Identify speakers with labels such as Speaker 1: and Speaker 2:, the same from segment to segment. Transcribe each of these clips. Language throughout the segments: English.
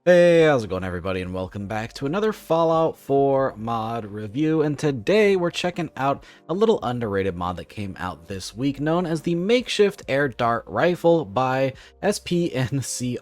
Speaker 1: Hey, how's it going everybody, and welcome back to another Fallout 4 mod review. And today we're checking out a little underrated mod that came out this week known as the Makeshift Air Dart Rifle by SPNCRYN.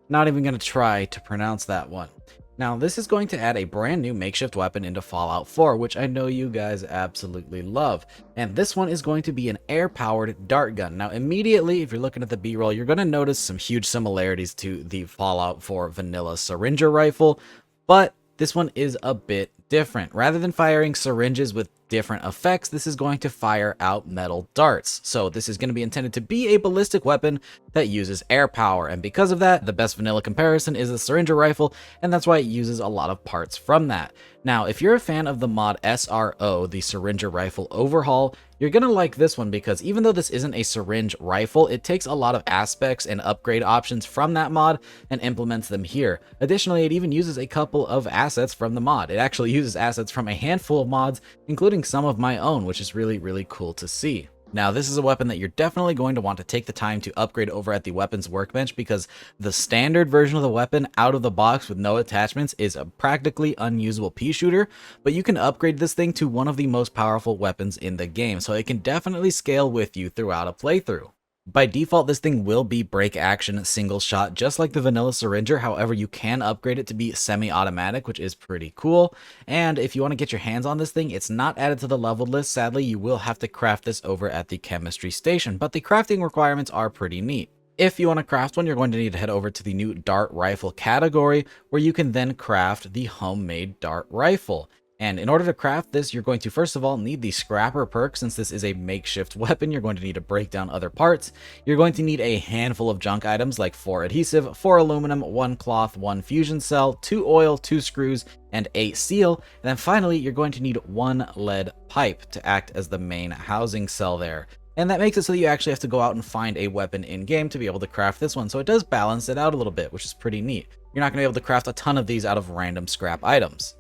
Speaker 1: Not even going to try to pronounce that one. Now, this is going to add a brand new makeshift weapon into Fallout 4, which I know you guys absolutely love. And this one is going to be an air-powered dart gun. Now, immediately, if you're looking at the B-roll, you're going to notice some huge similarities to the Fallout 4 vanilla syringer rifle, but this one is a bit different. Rather than firing syringes with different effects, this is going to fire out metal darts. So this is going to be intended to be a ballistic weapon that uses air power, and because of that, the best vanilla comparison is the syringer rifle, and that's why it uses a lot of parts from that. Now, if you're a fan of the mod SRO, the syringer rifle overhaul, you're going to like this one because even though this isn't a syringe rifle, it takes a lot of aspects and upgrade options from that mod and implements them here. Additionally, it even uses a couple of assets from the mod. It actually uses assets from a handful of mods, including some of my own, which is really cool to see. Now, this is a weapon that you're definitely going to want to take the time to upgrade over at the weapons workbench because the standard version of the weapon out of the box with no attachments is a practically unusable pea shooter, but you can upgrade this thing to one of the most powerful weapons in the game, so it can definitely scale with you throughout a playthrough. By default, this thing will be break action single shot, just like the vanilla syringer. However, you can upgrade it to be semi-automatic, which is pretty cool. And if you want to get your hands on this thing, it's not added to the leveled list. Sadly, you will have to craft this over at the chemistry station, but the crafting requirements are pretty neat. If you want to craft one, you're going to need to head over to the new dart rifle category, where you can then craft the homemade dart rifle. And in order to craft this, you're going to first of all need the scrapper perk. Since this is a makeshift weapon, you're going to need to break down other parts. You're going to need a handful of junk items like 4 adhesive, 4 aluminum, 1 cloth, 1 fusion cell, 2 oil, 2 screws, and 8 steel. And then finally, you're going to need 1 lead pipe to act as the main housing cell there. And that makes it so that you actually have to go out and find a weapon in-game to be able to craft this one. So it does balance it out a little bit, which is pretty neat. You're not going to be able to craft a ton of these out of random scrap items.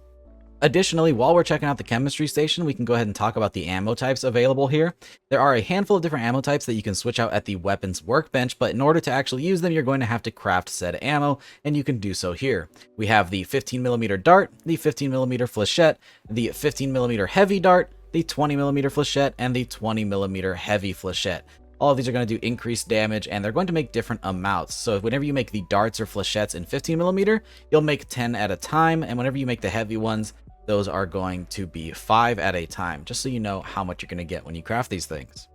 Speaker 1: Additionally, while we're checking out the chemistry station, we can go ahead and talk about the ammo types available here. There are a handful of different ammo types that you can switch out at the weapons workbench, but in order to actually use them, you're going to have to craft said ammo, and you can do so here. We have the 15mm dart, the 15mm flechette, the 15mm heavy dart, the 20mm flechette, and the 20mm heavy flechette. All of these are going to do increased damage, and they're going to make different amounts. So whenever you make the darts or flechettes in 15mm, you'll make 10 at a time, and whenever you make the heavy ones, those are going to be 5 at a time, just so you know how much you're going to get when you craft these things.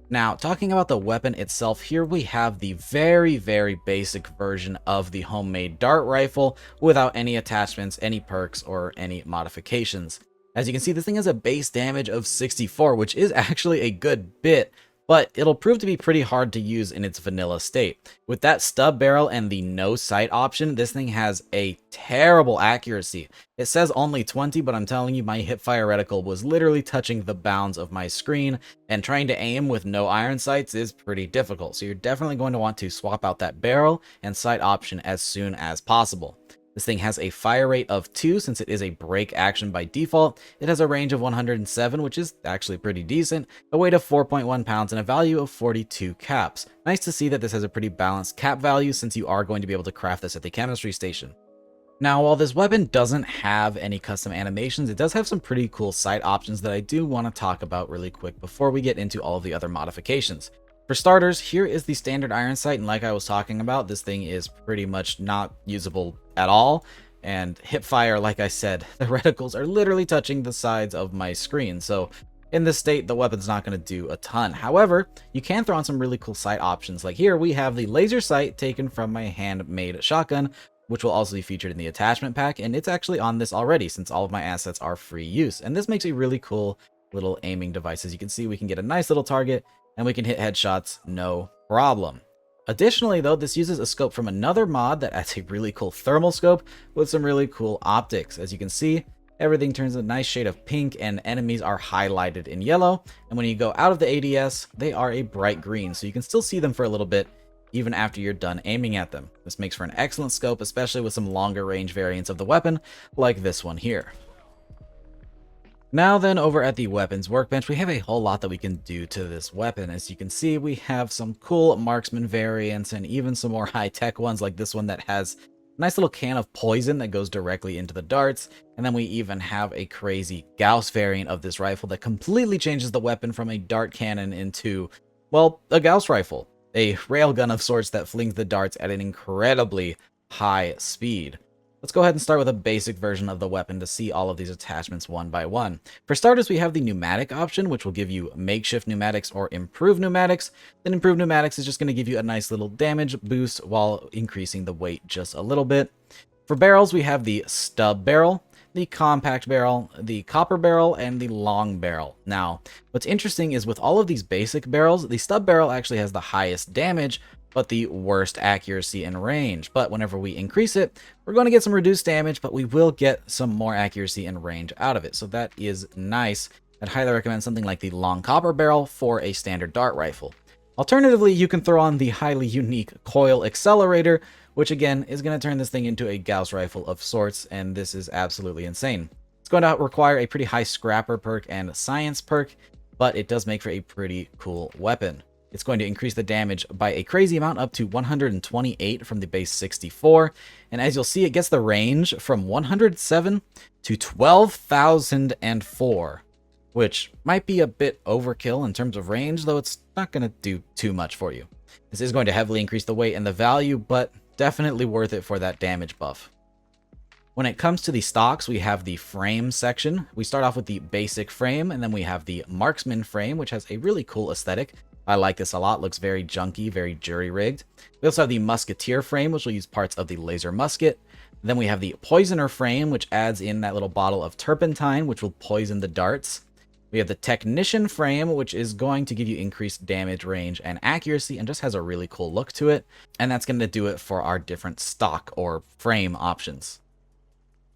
Speaker 1: Now, talking about the weapon itself, here we have the very basic version of the homemade dart rifle without any attachments, any perks, or any modifications. As you can see, this thing has a base damage of 64, which is actually a good bit, but it'll prove to be pretty hard to use in its vanilla state. With that stub barrel and the no sight option, this thing has a terrible accuracy. It says only 20, but I'm telling you, my hipfire reticle was literally touching the bounds of my screen, and trying to aim with no iron sights is pretty difficult. So you're definitely going to want to swap out that barrel and sight option as soon as possible. This thing has a fire rate of 2 since it is a break action by default. It has a range of 107, which is actually pretty decent, a weight of 4.1 pounds, and a value of 42 caps. Nice to see that this has a pretty balanced cap value since you are going to be able to craft this at the chemistry station. Now, while this weapon doesn't have any custom animations, it does have some pretty cool sight options that I do want to talk about really quick before we get into all of the other modifications. For starters, here is the standard iron sight, and like I was talking about, this thing is pretty much not usable at all. And hipfire, like I said, the reticles are literally touching the sides of my screen, so in this state, the weapon's not going to do a ton. However, you can throw on some really cool sight options. Like here, we have the laser sight taken from my handmade shotgun, which will also be featured in the attachment pack, and it's actually on this already since all of my assets are free use. And this makes a really cool little aiming device. As you can see, we can get a nice little target, and we can hit headshots no problem. Additionally, though, this uses a scope from another mod that adds a really cool thermal scope with some really cool optics. As you can see, everything turns a nice shade of pink, and enemies are highlighted in yellow. And when you go out of the ADS, they are a bright green, so you can still see them for a little bit, even after you're done aiming at them. This makes for an excellent scope, especially with some longer range variants of the weapon, like this one here. Now then, over at the weapons workbench, we have a whole lot that we can do to this weapon. As you can see, we have some cool marksman variants and even some more high-tech ones like this one that has a nice little can of poison that goes directly into the darts. And then we even have a crazy Gauss variant of this rifle that completely changes the weapon from a dart cannon into, well, a Gauss rifle. A railgun of sorts that flings the darts at an incredibly high speed. Let's go ahead and start with a basic version of the weapon to see all of these attachments one by one. For starters, we have the pneumatic option, which will give you makeshift pneumatics or improved pneumatics. Then improved pneumatics is just going to give you a nice little damage boost while increasing the weight just a little bit. For barrels, we have the stub barrel, the compact barrel, the copper barrel, and the long barrel. Now, what's interesting is with all of these basic barrels, the stub barrel actually has the highest damage, but the worst accuracy and range. But whenever we increase it, we're going to get some reduced damage, but we will get some more accuracy and range out of it. So that is nice. I'd highly recommend something like the long copper barrel for a standard dart rifle. Alternatively, you can throw on the highly unique coil accelerator, which again is going to turn this thing into a Gauss rifle of sorts, and this is absolutely insane. It's going to require a pretty high scrapper perk and science perk, but it does make for a pretty cool weapon. It's going to increase the damage by a crazy amount up to 128 from the base 64. And as you'll see, it gets the range from 107 to 12,004, which might be a bit overkill in terms of range, though it's not going to do too much for you. This is going to heavily increase the weight and the value, but definitely worth it for that damage buff. When it comes to the stocks, we have the frame section. We start off with the basic frame, and then we have the marksman frame, which has a really cool aesthetic. I like this a lot. Looks very junky, very jury-rigged. We also have the musketeer frame, which will use parts of the laser musket. Then we have the poisoner frame, which adds in that little bottle of turpentine, which will poison the darts. We have the technician frame, which is going to give you increased damage, range, and accuracy, and just has a really cool look to it. And that's going to do it for our different stock or frame options.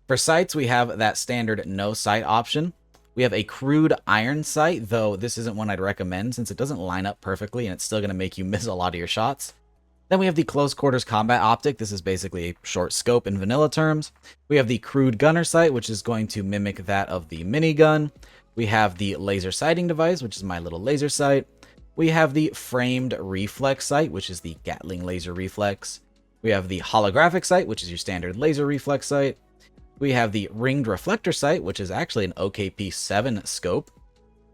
Speaker 1: For sights, we have that standard no sight option. We have a crude iron sight, though this isn't one I'd recommend since it doesn't line up perfectly and it's still going to make you miss a lot of your shots. Then we have the close quarters combat optic. This is basically a short scope in vanilla terms. We have the crude gunner sight, which is going to mimic that of the minigun. We have the laser sighting device, which is my little laser sight. We have the framed reflex sight, which is the Gatling laser reflex. We have the holographic sight, which is your standard laser reflex sight. We have the ringed reflector sight, which is actually an OKP7 scope.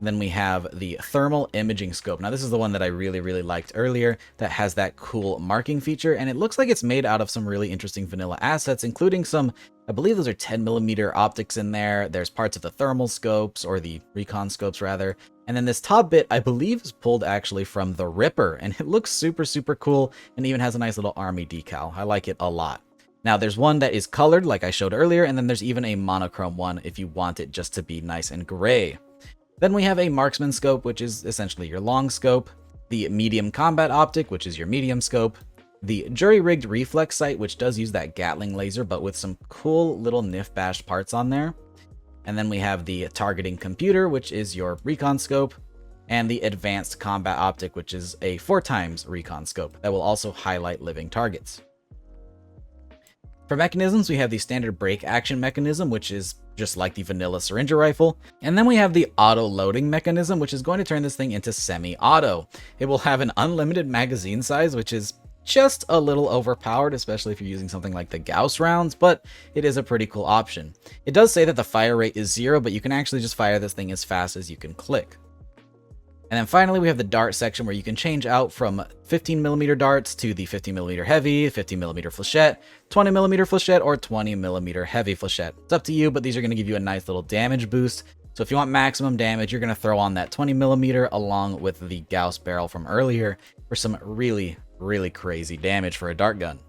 Speaker 1: Then we have the thermal imaging scope. Now this is the one that I really liked earlier that has that cool marking feature, and it looks like it's made out of some really interesting vanilla assets, including some, I believe those are 10mm optics in there. There's parts of the thermal scopes, or the recon scopes rather. And then this top bit, I believe, is pulled actually from the Ripper, and it looks super cool and even has a nice little army decal. I like it a lot. Now, there's one that is colored, like I showed earlier, and then there's even a monochrome one if you want it just to be nice and gray. Then we have a marksman scope, which is essentially your long scope, the medium combat optic, which is your medium scope, the jury-rigged reflex sight, which does use that Gatling laser, but with some cool little nif-bashed parts on there. And then we have the targeting computer, which is your recon scope, and the advanced combat optic, which is a 4x recon scope that will also highlight living targets. For mechanisms, we have the standard break action mechanism, which is just like the vanilla syringe rifle. And then we have the auto loading mechanism, which is going to turn this thing into semi-auto. It will have an unlimited magazine size, which is just a little overpowered, especially if you're using something like the Gauss rounds, but it is a pretty cool option. It does say that the fire rate is 0, but you can actually just fire this thing as fast as you can click. And then finally, we have the dart section where you can change out from 15mm darts to the 15mm heavy, 15mm flechette, 20mm flechette, or 20mm heavy flechette. It's up to you, but these are going to give you a nice little damage boost. So if you want maximum damage, you're going to throw on that 20mm along with the Gauss barrel from earlier for some really crazy damage for a dart gun.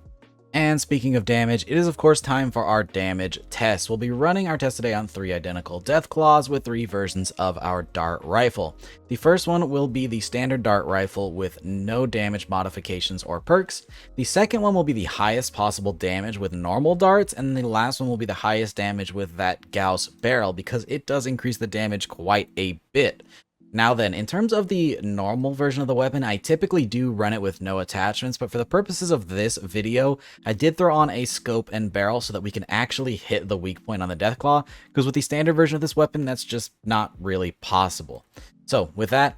Speaker 1: And speaking of damage, it is of course time for our damage test. We'll be running our test today on 3 identical Deathclaws with 3 versions of our dart rifle. The first one will be the standard dart rifle with no damage modifications or perks. The second one will be the highest possible damage with normal darts, and the last one will be the highest damage with that Gauss barrel because it does increase the damage quite a bit. Now then, in terms of the normal version of the weapon, I typically do run it with no attachments, but for the purposes of this video, I did throw on a scope and barrel so that we can actually hit the weak point on the Deathclaw, because with the standard version of this weapon, that's just not really possible. So with that,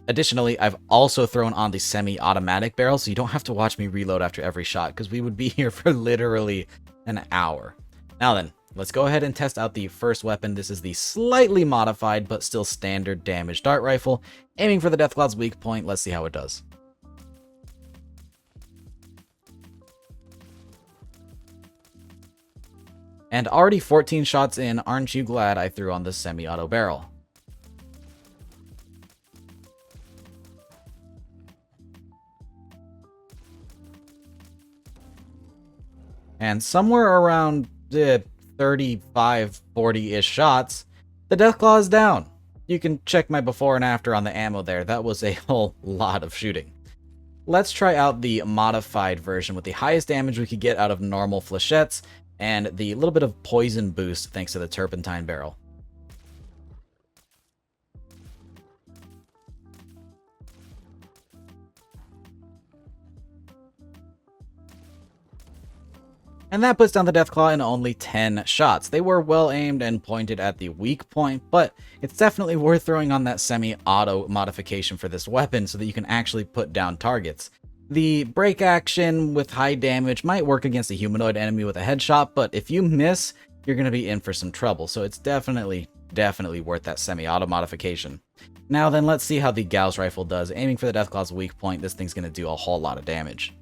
Speaker 1: additionally, I've also thrown on the semi-automatic barrel, so you don't have to watch me reload after every shot, because we would be here for literally an hour. Now then, let's go ahead and test out the first weapon. This is the slightly modified, but still standard damage dart rifle. Aiming for the Deathclaw's weak point, let's see how it does. And already 14 shots in, aren't you glad I threw on the semi-auto barrel? And somewhere around 35, 40-ish shots, the Deathclaw is down. You can check my before and after on the ammo there. That was a whole lot of shooting. Let's try out the modified version with the highest damage we could get out of normal flechettes and the little bit of poison boost thanks to the turpentine barrel. And that puts down the Deathclaw in only 10 shots. They were well aimed and pointed at the weak point, but it's definitely worth throwing on that semi-auto modification for this weapon so that you can actually put down targets. The break action with high damage might work against a humanoid enemy with a headshot, but if you miss, you're going to be in for some trouble, so it's definitely worth that semi-auto modification. Now then, let's see how the Gauss rifle does. Aiming for the Deathclaw's weak point, this thing's going to do a whole lot of damage.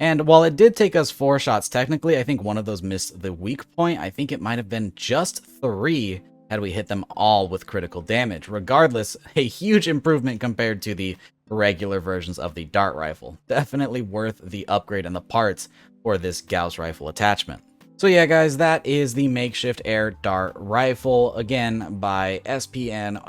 Speaker 1: And while it did take us 4 shots technically, I think one of those missed the weak point. I think it might have been just 3 had we hit them all with critical damage. Regardless, a huge improvement compared to the regular versions of the dart rifle. Definitely worth the upgrade and the parts for this Gauss rifle attachment. So yeah, guys, that is the Makeshift Air Dart Rifle, again, by SPNCRYN.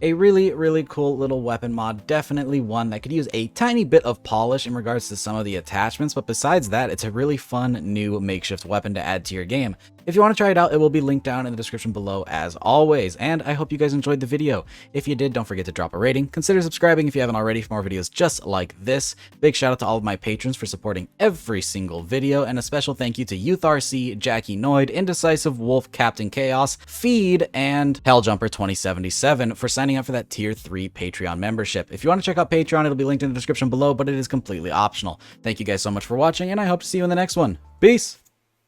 Speaker 1: A really cool little weapon mod, definitely one that could use a tiny bit of polish in regards to some of the attachments, but besides that, it's a really fun new makeshift weapon to add to your game. If you want to try it out, it will be linked down in the description below as always, and I hope you guys enjoyed the video. If you did, don't forget to drop a rating. Consider subscribing if you haven't already for more videos just like this. Big shout out to all of my patrons for supporting every single video, and a special thank you to Youth RC, Jackie Noid, Indecisive Wolf, Captain Chaos, Feed, and Helljumper 2077 for signing up for that Tier 3 Patreon membership. If you want to check out Patreon, it'll be linked in the description below, but it is completely optional. Thank you guys so much for watching, and I hope to see you in the next one. Peace!